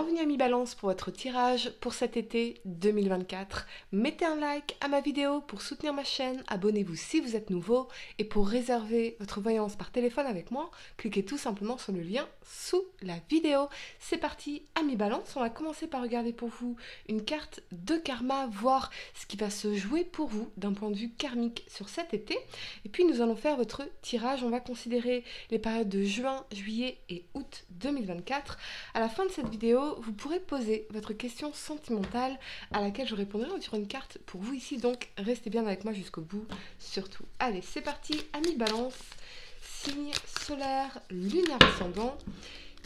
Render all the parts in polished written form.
Bienvenue à Mi-Balance pour votre tirage pour cet été 2024. Mettez un like à ma vidéo pour soutenir ma chaîne, abonnez-vous si vous êtes nouveau et pour réserver votre voyance par téléphone avec moi, cliquez tout simplement sur le lien sous la vidéo. C'est parti à Mi-Balance, on va commencer par regarder pour vous une carte de karma, voir ce qui va se jouer pour vous d'un point de vue karmique sur cet été. Et puis nous allons faire votre tirage, on va considérer les périodes de juin, juillet et août 2024. À la fin de cette vidéo, vous pourrez poser votre question sentimentale à laquelle je répondrai sur une carte pour vous ici, donc restez bien avec moi jusqu'au bout surtout. Allez, c'est parti, amis Balance, signe solaire, lunaire ascendant.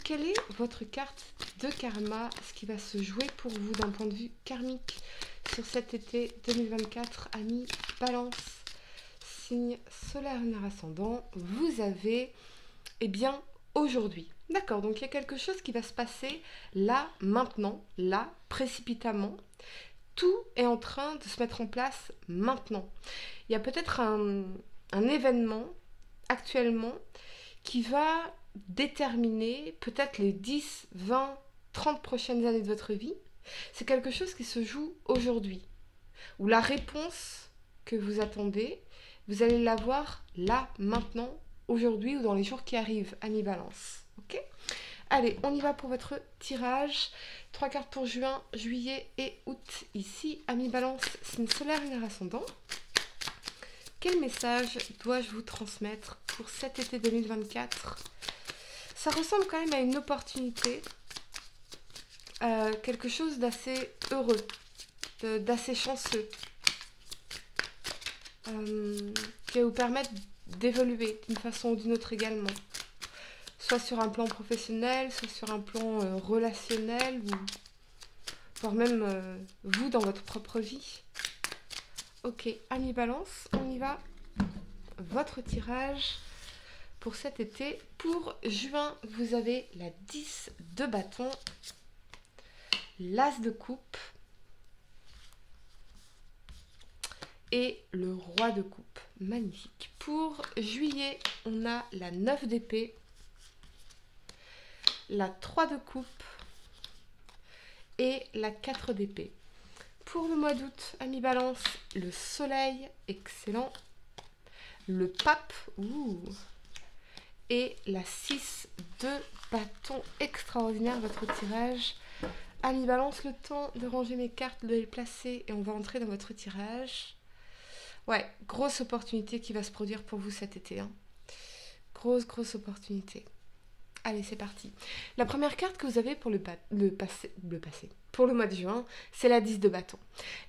Quelle est votre carte de karma, ce qui va se jouer pour vous d'un point de vue karmique sur cet été 2024, amis Balance, signe solaire, lunaire ascendant. Vous avez, eh bien, aujourd'hui. D'accord, donc il y a quelque chose qui va se passer là, maintenant, là, précipitamment. Tout est en train de se mettre en place maintenant. Il y a peut-être un événement actuellement qui va déterminer peut-être les 10, 20, 30 prochaines années de votre vie. C'est quelque chose qui se joue aujourd'hui. Ou la réponse que vous attendez, vous allez l'avoir là, maintenant, aujourd'hui ou dans les jours qui arrivent, amis Balance. Ok ? Allez, on y va pour votre tirage. 3 cartes pour juin, juillet et août. Ici, amis Balance, signe solaire, lunaire ascendant. Quel message dois-je vous transmettre pour cet été 2024 ? Ça ressemble quand même à une opportunité, quelque chose d'assez heureux, d'assez chanceux, qui va vous permettre d'évoluer d'une façon ou d'une autre également. Soit sur un plan professionnel, soit sur un plan relationnel, ou voire même vous dans votre propre vie. Ok, amis Balance, on y va. Votre tirage pour cet été. Pour juin, vous avez la 10 de bâton, l'as de coupe et le roi de coupe. Magnifique. Pour juillet, on a la 9 d'épée, la 3 de coupe et la 4 d'épée. Pour le mois d'août, amis Balance, le soleil, excellent, le pape, et la 6 de bâton, extraordinaire votre tirage. Amis Balance, le temps de ranger mes cartes, de les placer et on va entrer dans votre tirage. Ouais, grosse opportunité qui va se produire pour vous cet été. Grosse opportunité. Allez, c'est parti. La première carte que vous avez pour le passé, pour le mois de juin, c'est la 10 de bâton.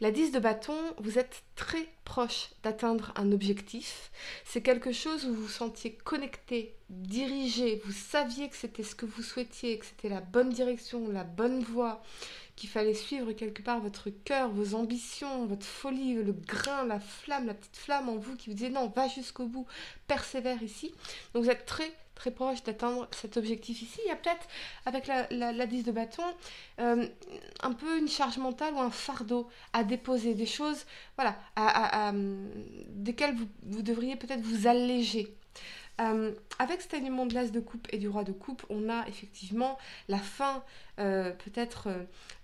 La 10 de bâton, vous êtes très proche d'atteindre un objectif. C'est quelque chose où vous vous sentiez connecté, dirigé, vous saviez que c'était ce que vous souhaitiez, que c'était la bonne direction, la bonne voie, qu'il fallait suivre quelque part votre cœur, vos ambitions, votre folie, le grain, la flamme, la petite flamme en vous qui vous disait non, va jusqu'au bout, persévère ici. Donc vous êtes très proche d'atteindre cet objectif ici. Il y a peut-être, avec la 10 de bâton, un peu une charge mentale ou un fardeau à déposer, des choses voilà, desquelles vous devriez peut-être vous alléger. Avec cet alignement de l'as de coupe et du roi de coupe, on a effectivement la fin peut-être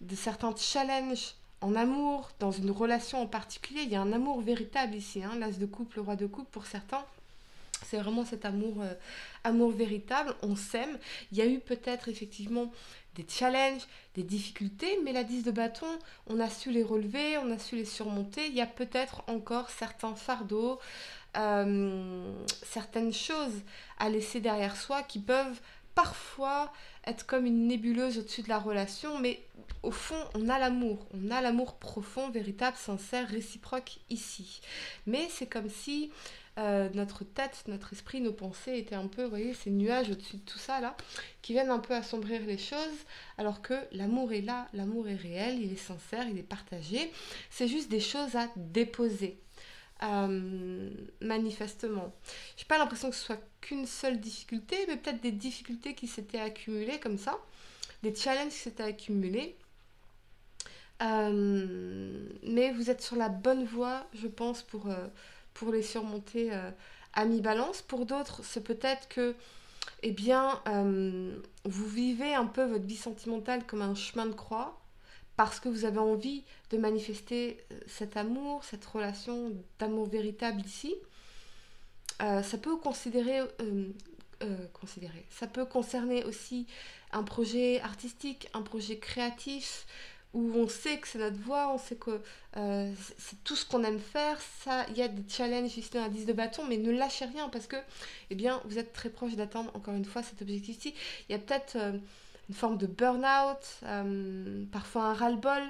de certains challenges en amour, dans une relation en particulier. Il y a un amour véritable ici, l'as de coupe, le roi de coupe pour certains. C'est vraiment cet amour véritable, on s'aime. Il y a eu peut-être effectivement des challenges, des difficultés, mais la 10 de bâton, on a su les relever, on a su les surmonter. Il y a peut-être encore certains fardeaux, certaines choses à laisser derrière soi qui peuvent parfois être comme une nébuleuse au-dessus de la relation, mais au fond, on a l'amour profond, véritable, sincère, réciproque ici. Mais c'est comme si notre tête, notre esprit, nos pensées étaient un peu, vous voyez, ces nuages au-dessus de tout ça là, qui viennent un peu assombrir les choses, alors que l'amour est là, l'amour est réel, il est sincère, il est partagé. C'est juste des choses à déposer. Manifestement. Je n'ai pas l'impression que ce soit qu'une seule difficulté, mais peut-être des difficultés qui s'étaient accumulées comme ça, des challenges qui s'étaient accumulés. Mais vous êtes sur la bonne voie, je pense, pour les surmonter à mi-balance. Pour d'autres, c'est peut-être que eh bien, vous vivez un peu votre vie sentimentale comme un chemin de croix parce que vous avez envie de manifester cet amour, cette relation d'amour véritable ici. Ça peut ça peut concerner aussi un projet artistique, un projet créatif, où on sait que c'est notre voie, on sait que c'est tout ce qu'on aime faire. Ça, il y a des challenges ici dans la 10 de bâton, mais ne lâchez rien parce que, eh bien, vous êtes très proche d'atteindre encore une fois cet objectif-ci. Il y a peut-être une forme de burn-out, parfois un ras-le-bol,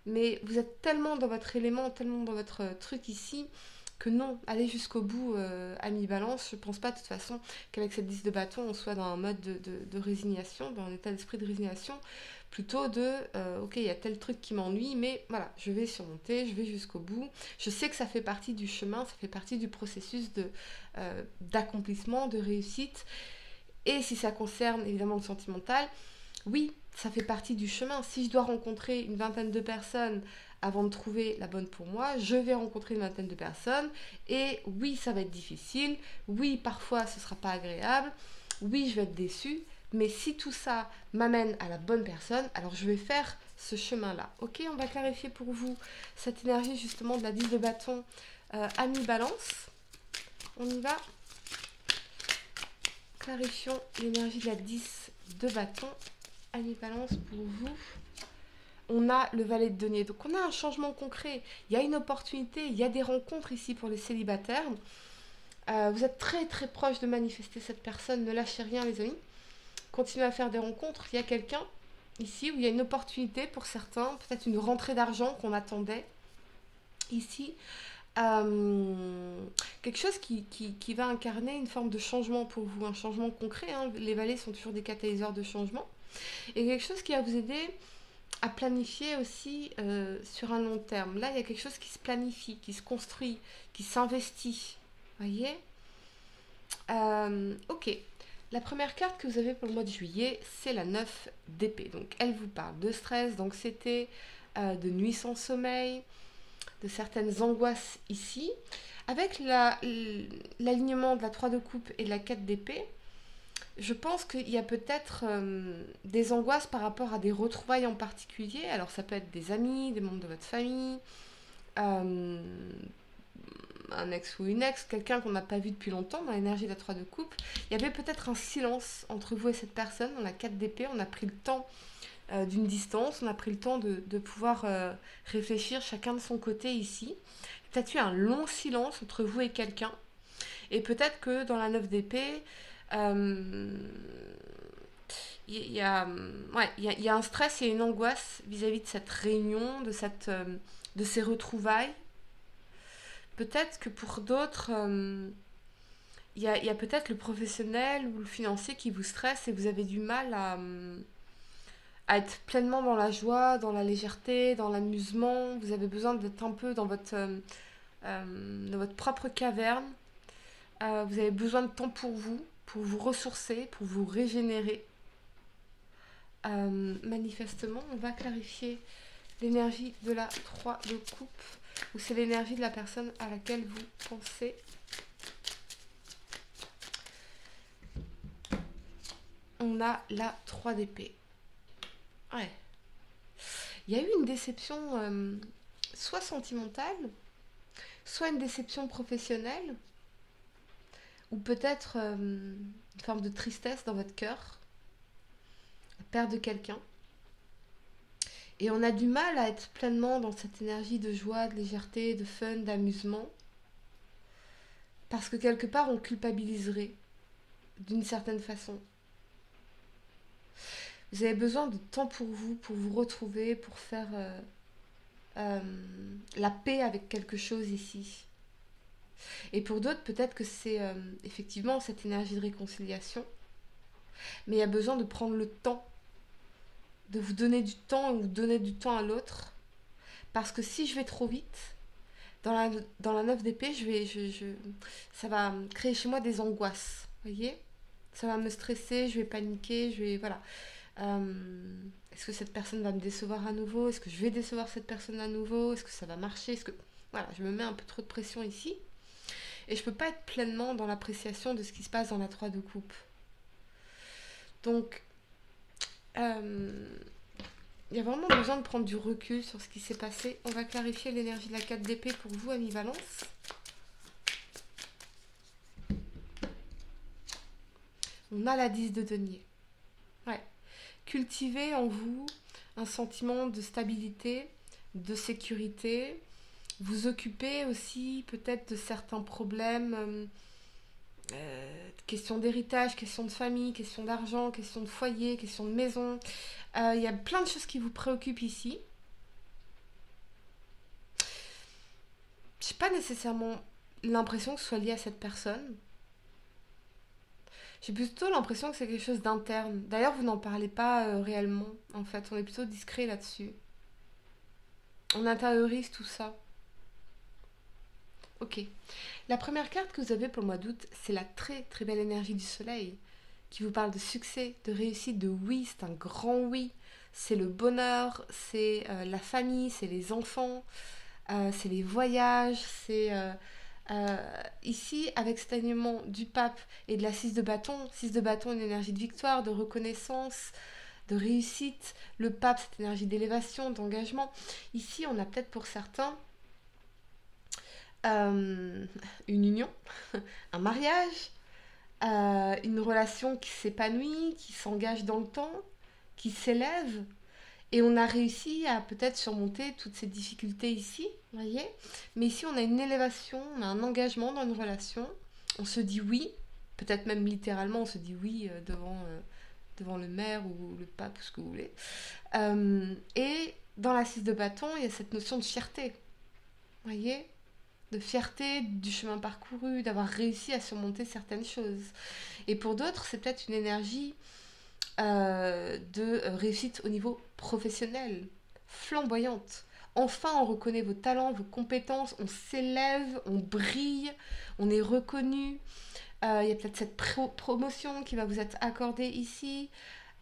mais vous êtes tellement dans votre élément, tellement dans votre truc ici que non, aller jusqu'au bout à mi-balance, je pense pas de toute façon qu'avec cette 10 de bâton, on soit dans un mode de résignation, dans un état d'esprit de résignation, plutôt de ok, il y a tel truc qui m'ennuie, mais voilà, je vais surmonter, je vais jusqu'au bout. Je sais que ça fait partie du chemin, ça fait partie du processus d'accomplissement, de réussite. Et si ça concerne évidemment le sentimental, oui, ça fait partie du chemin. Si je dois rencontrer une vingtaine de personnes avant de trouver la bonne pour moi, je vais rencontrer une vingtaine de personnes. Et oui, ça va être difficile. Oui, parfois, ce ne sera pas agréable. Oui, je vais être déçue. Mais si tout ça m'amène à la bonne personne, alors je vais faire ce chemin-là. Ok, on va clarifier pour vous cette énergie justement de la 10 de bâton à mi-balance. On y va. Clarifions l'énergie de la 10 de bâton à mi-balance pour vous. On a le valet de denier. Donc on a un changement concret. Il y a une opportunité, il y a des rencontres ici pour les célibataires. Vous êtes très très proche de manifester cette personne. Ne lâchez rien les amis. Continuez à faire des rencontres. Il y a quelqu'un ici où il y a une opportunité pour certains. Peut-être une rentrée d'argent qu'on attendait ici. Quelque chose qui va incarner une forme de changement pour vous. Un changement concret. Hein. Les valets sont toujours des catalyseurs de changement. Et quelque chose qui va vous aider à planifier aussi sur un long terme. Là, il y a quelque chose qui se planifie, qui se construit, qui s'investit. Voyez ok. La première carte que vous avez pour le mois de juillet, c'est la 9 d'épée. Donc, elle vous parle de stress, d'anxiété, de nuit sans sommeil, de certaines angoisses ici. Avec l'alignement de la 3 de coupe et de la 4 d'épée, je pense qu'il y a peut-être des angoisses par rapport à des retrouvailles en particulier. Alors ça peut être des amis, des membres de votre famille, euh, un ex ou une ex, quelqu'un qu'on n'a pas vu depuis longtemps dans l'énergie de la 3 de coupe. Il y avait peut-être un silence entre vous et cette personne. On a 4 d'épée, on a pris le temps d'une distance, on a pris le temps de pouvoir réfléchir chacun de son côté ici. Peut-être eu un long silence entre vous et quelqu'un. Et peut-être que dans la 9 d'épée, il y a, il y a un stress et une angoisse vis-à-vis de cette réunion, de ces retrouvailles. Peut-être que pour d'autres, il y a peut-être le professionnel ou le financier qui vous stresse et vous avez du mal à être pleinement dans la joie, dans la légèreté, dans l'amusement. Vous avez besoin d'être un peu dans votre propre caverne. Vous avez besoin de temps pour vous ressourcer, pour vous régénérer. Manifestement, on va clarifier l'énergie de la 3 de coupe, ou c'est l'énergie de la personne à laquelle vous pensez. On a la 3 d'épée. Ouais. Il y a eu une déception soit sentimentale, soit une déception professionnelle, ou peut-être une forme de tristesse dans votre cœur, la perte de quelqu'un. Et on a du mal à être pleinement dans cette énergie de joie, de légèreté, de fun, d'amusement. Parce que quelque part, on culpabiliserait d'une certaine façon. Vous avez besoin de temps pour vous retrouver, pour faire la paix avec quelque chose ici. Et pour d'autres, peut-être que c'est effectivement cette énergie de réconciliation. Mais il y a besoin de prendre le temps, de vous donner du temps ou donner du temps à l'autre. Parce que si je vais trop vite, dans la 9 d'épée, ça va créer chez moi des angoisses. Voyez, ça va me stresser, je vais paniquer, voilà. Est-ce que cette personne va me décevoir à nouveau? Est-ce que je vais décevoir cette personne à nouveau? Est-ce que ça va marcher? Voilà, je me mets un peu trop de pression ici. Et je peux pas être pleinement dans l'appréciation de ce qui se passe dans la 3 de coupe. Donc, il y a vraiment besoin de prendre du recul sur ce qui s'est passé. On va clarifier l'énergie de la 4 d'épée pour vous, amis Balance. On a la 10 de denier. Ouais. Cultivez en vous un sentiment de stabilité, de sécurité. Vous occupez aussi peut-être de certains problèmes, question d'héritage, question de famille, question d'argent, question de foyer, question de maison. Il y a plein de choses qui vous préoccupent ici. Je n'ai pas nécessairement l'impression que ce soit lié à cette personne. J'ai plutôt l'impression que c'est quelque chose d'interne. D'ailleurs, vous n'en parlez pas réellement, en fait. On est plutôt discret là-dessus. On intériorise tout ça. Ok. La première carte que vous avez pour le mois d'août, c'est la très très belle énergie du soleil, qui vous parle de succès, de réussite, de oui, c'est un grand oui. C'est le bonheur, c'est la famille, c'est les enfants, c'est les voyages, c'est... ici, avec cet alignement du pape et de la 6 de bâton, une énergie de victoire, de reconnaissance, de réussite. Le pape, cette énergie d'élévation, d'engagement. Ici, on a peut-être pour certains une union, un mariage, une relation qui s'épanouit, qui s'engage dans le temps, qui s'élève. Et on a réussi à peut-être surmonter toutes ces difficultés ici, vous voyez. Mais ici, on a une élévation, on a un engagement dans une relation. On se dit oui, peut-être même littéralement, on se dit oui devant le maire ou le pape, ou ce que vous voulez. Et dans la 6 de bâton, il y a cette notion de fierté, vous voyez, de fierté du chemin parcouru, d'avoir réussi à surmonter certaines choses. Et pour d'autres, c'est peut-être une énergie de réussite au niveau professionnel, flamboyante. Enfin, on reconnaît vos talents, vos compétences, on s'élève, on brille, on est reconnu. Il y a peut-être cette promotion qui va vous être accordée ici.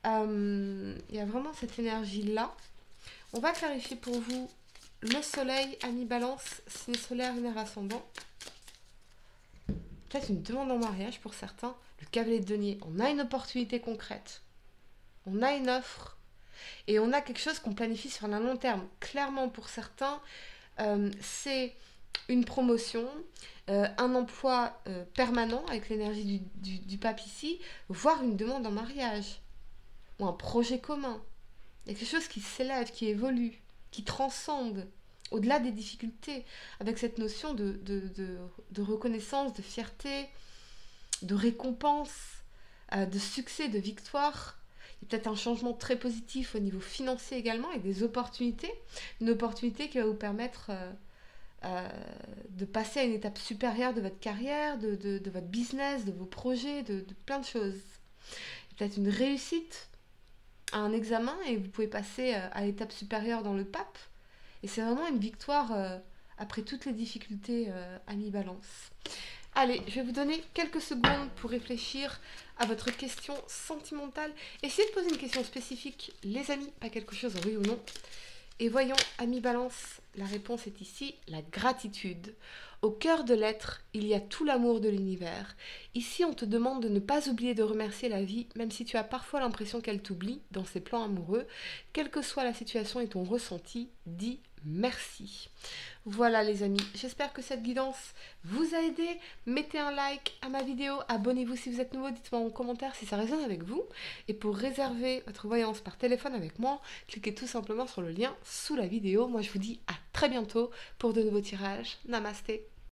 Il y a vraiment cette énergie-là. On va clarifier pour vous le soleil, ami Balance, signe solaire, lunaire ascendant. Peut-être une demande en mariage pour certains. Le cavalier de denier, on a une opportunité concrète. On a une offre et on a quelque chose qu'on planifie sur un long terme. Clairement, pour certains, c'est une promotion, un emploi permanent avec l'énergie du pape ici, voire une demande en mariage ou un projet commun. Il y a quelque chose qui s'élève, qui évolue, qui transcende au-delà des difficultés, avec cette notion de reconnaissance, de fierté, de récompense, de succès, de victoire. Il y a peut-être un changement très positif au niveau financier également, avec des opportunités. Une opportunité qui va vous permettre de passer à une étape supérieure de votre carrière, de votre business, de vos projets, de plein de choses. Il y a peut-être une réussite à un examen et vous pouvez passer à l'étape supérieure dans le pape. Et c'est vraiment une victoire après toutes les difficultés à mi-balance. Allez, je vais vous donner quelques secondes pour réfléchir à votre question sentimentale. Essayez de poser une question spécifique, les amis, pas quelque chose oui ou non. Et voyons, ami Balance, la réponse est ici, la gratitude. Au cœur de l'être, il y a tout l'amour de l'univers. Ici, on te demande de ne pas oublier de remercier la vie, même si tu as parfois l'impression qu'elle t'oublie dans ses plans amoureux. Quelle que soit la situation et ton ressenti, dis merci. Voilà les amis, j'espère que cette guidance vous a aidé. Mettez un like à ma vidéo, abonnez-vous si vous êtes nouveau, dites-moi en commentaire si ça résonne avec vous. Et pour réserver votre voyance par téléphone avec moi, cliquez tout simplement sur le lien sous la vidéo. Moi je vous dis à très bientôt pour de nouveaux tirages. Namasté.